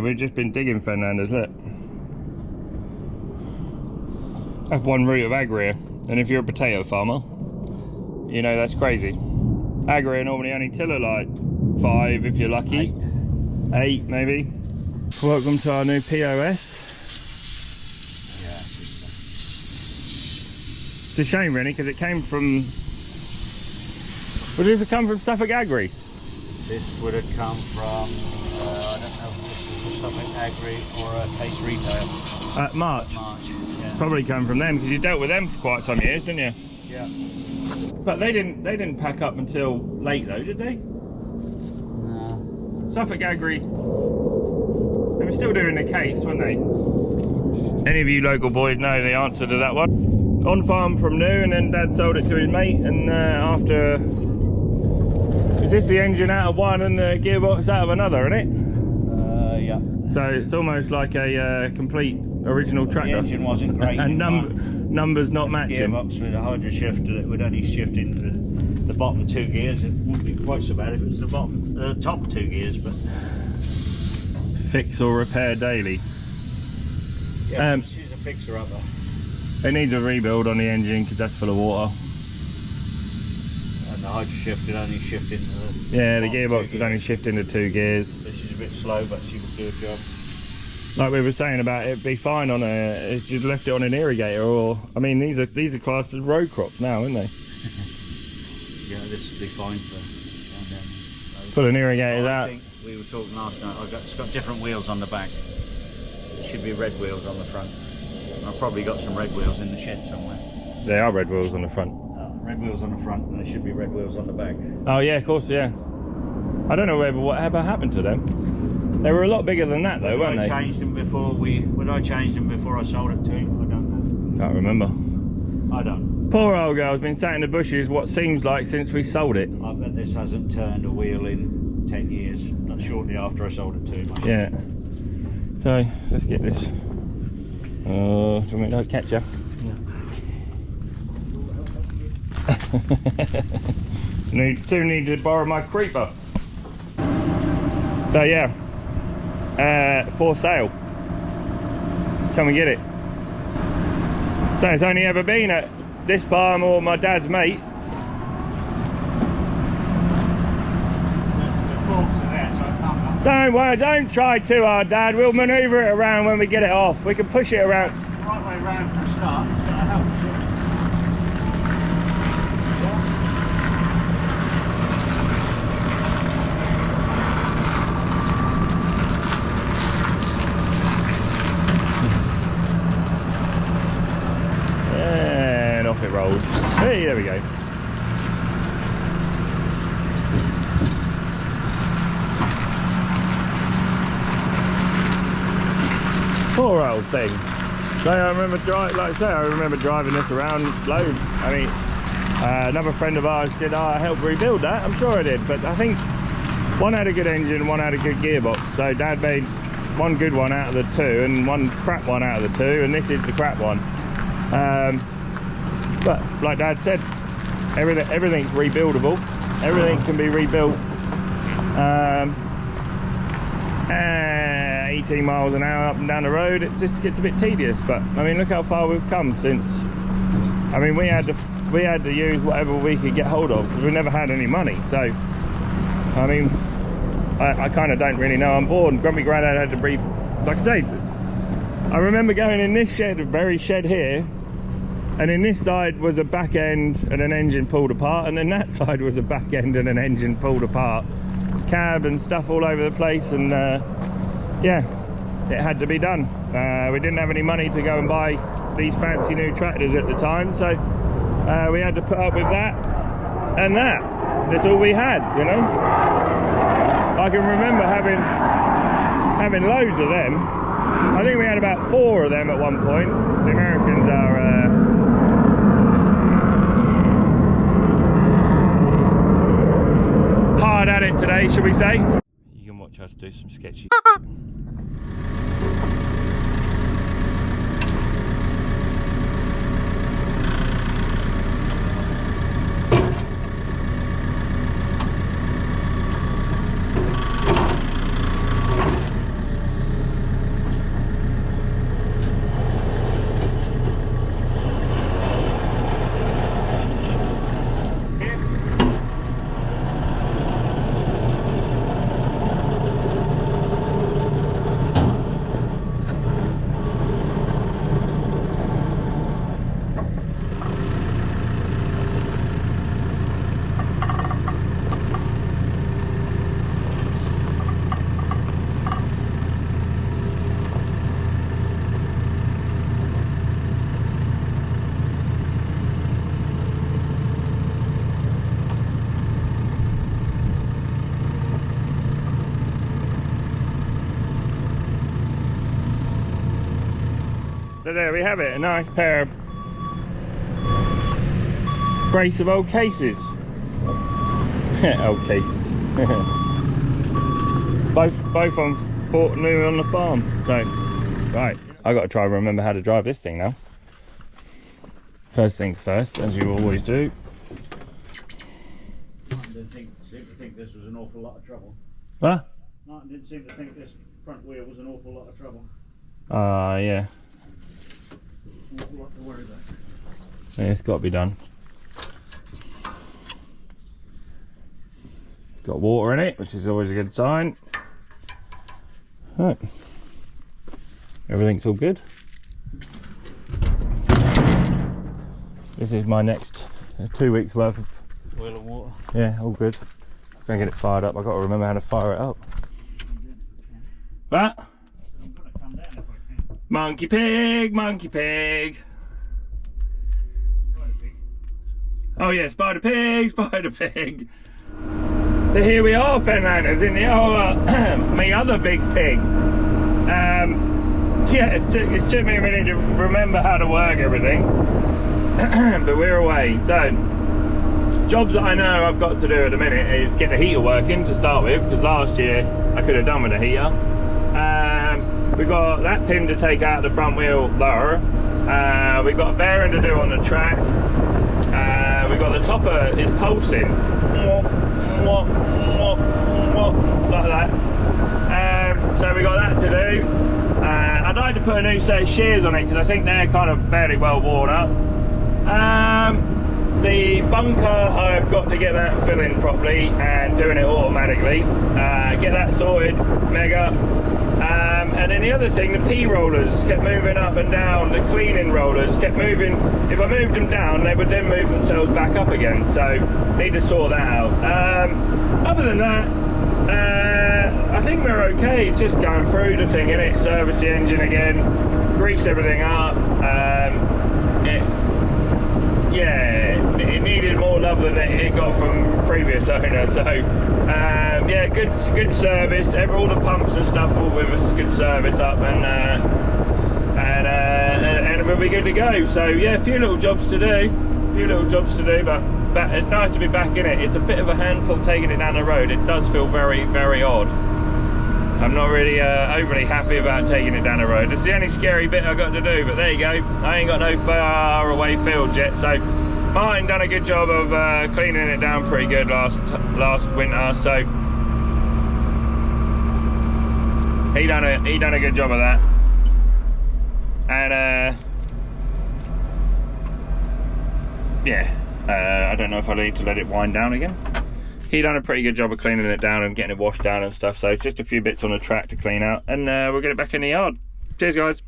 We've just been digging Fenlanders, look. That's one root of agria, and if you're a potato farmer, you know that's crazy. Agria normally only till at like 5 if you're lucky, 8 maybe. Welcome to our new POS. It's a shame really, because it came from... Well, does it come from Suffolk Agri? This would have come from, I don't know if this was Suffolk Agri or a Case Retail. March. March, yeah. Probably come from them, because you dealt with them for quite some years, didn't you? Yeah. But they didn't pack up until late though, did they? No. Suffolk Agri, they were still doing the case, weren't they? Any of you local boys know the answer to that one? On farm from new, and then Dad sold it to his mate, and after... Is this the engine out of one and the gearbox out of another, isn't it? Yeah. So it's almost like a complete original tractor. The engine wasn't great. And numbers not matching. Gearbox with a hydro shifter that would only shift into the bottom 2 gears. It wouldn't be quite so bad if it was the top 2 gears, but... Fix or repair daily. Yeah, she's a fixer up there. It needs a rebuild on the engine because that's full of water. And the hydro shift would only shift into the... Yeah, the gearbox would only shift into 2 gears. So she's a bit slow, but she would do a job. Like we were saying about it'd be fine on a... if you'd left it on an irrigator, or... I mean, these are classed as row crops now, aren't they? Yeah, this would be fine for... Pulling irrigators out. I think we were talking last night, it's got different wheels on the back. It should be red wheels on the front. I've probably got some red wheels in the shed somewhere. There are red wheels on the front. Red wheels on the front, and there should be red wheels on the back. Oh yeah, of course, yeah. I don't know whatever happened to them. They were a lot bigger than that though, weren't they? When I changed them before I sold it to him, I don't know. Can't remember. I don't. Poor old girl's been sat in the bushes what seems like since we sold it. I bet this hasn't turned a wheel in 10 years, not shortly after I sold it to him. Yeah. So, let's get this. Do you want me to catch you? Yeah. Soon need to borrow my creeper. So yeah, for sale. Come and get it. So it's only ever been at this farm or my dad's mate. Don't worry, don't try too hard, Dad. We'll manoeuvre it around when we get it off. We can push it around. Right way round for a start. It's got to help. And off it rolls. Hey, there we go. Poor old thing. So I remember driving this around loads. I mean, another friend of ours said, "Oh, I helped rebuild that." I'm sure I did, but I think one had a good engine, one had a good gearbox. So Dad made one good one out of the 2 and one crap one out of the 2, and this is the crap one. But like Dad said, everything's rebuildable. Everything can be rebuilt. 18 miles an hour up and down the road, it just gets a bit tedious. But I mean, look how far we've come since. I mean, we had to use whatever we could get hold of because we never had any money. So I mean, I kind of don't really know. I'm bored. Grumpy Grandad had to breathe. Like I say, I remember going in this shed, the very shed here, and in this side was a back end and an engine pulled apart, and then that side was a back end and an engine pulled apart, cab and stuff all over the place. And yeah, it had to be done. We didn't have any money to go and buy these fancy new tractors at the time, so we had to put up with that and that. That's all we had, you know. I can remember having loads of them. I think we had about 4 of them at one point. The Americans are hard at it today, shall we say. You can watch us do some sketchy. So there we have it, a nice pair of brace of old cases. Old cases. both on bought new on the farm. So right, I got to try and remember how to drive this thing now. First things first, as you always do. Martin didn't seem to think this was an awful lot of trouble. Huh? Martin didn't seem to think this front wheel was an awful lot of trouble. Yeah. An awful lot to worry about. Yeah, it's got to be done. Got water in it, which is always a good sign. Right. Everything's all good. This is my next 2 weeks worth of Wheel of water. yeah, all good. I'm gonna get it fired up. I've got to remember how to fire it up. What? I'm going to come down if I can. Monkey pig, monkey pig. Spider pig. Oh yeah, spider pig, spider pig. So here we are, Fenlanders, in the old, my other big pig. Yeah, it took me a minute to remember how to work everything, but we're away. So, jobs that I know I've got to do at the minute is get the heater working to start with, because last year I could have done with a heater. We've got that pin to take out the front wheel lower. We've got a bearing to do on the track. We've got the topper is pulsing. Like that. So we got that to do. I'd like to put a new set of shears on it because I think they're kind of fairly well worn up. The bunker, I've got to get that filling properly and doing it automatically. Get that sorted, mega. And then the other thing, the P rollers kept moving up and down. The cleaning rollers kept moving. If I moved them down, they would then move themselves back up again. So need to sort that out. Other than that, I think we're okay. Just going through the thing, innit? Service the engine again, grease everything up. It needed more love than it got from previous owner. So yeah, good service. All the pumps and stuff all with us, good service up, and we'll be good to go. So yeah, a few little jobs to do, but it's nice to be back in it. It's a bit of a handful taking it down the road. It does feel very, very odd. I'm not really overly happy about taking it down the road. It's the only scary bit I've got to do, but there you go. I ain't got no far away fields yet, so Martin done a good job of cleaning it down pretty good last winter, so he done a good job of that. And yeah, I don't know if I need to let it wind down again. He done a pretty good job of cleaning it down and getting it washed down and stuff, so it's just a few bits on the track to clean out, and we'll get it back in the yard. Cheers guys.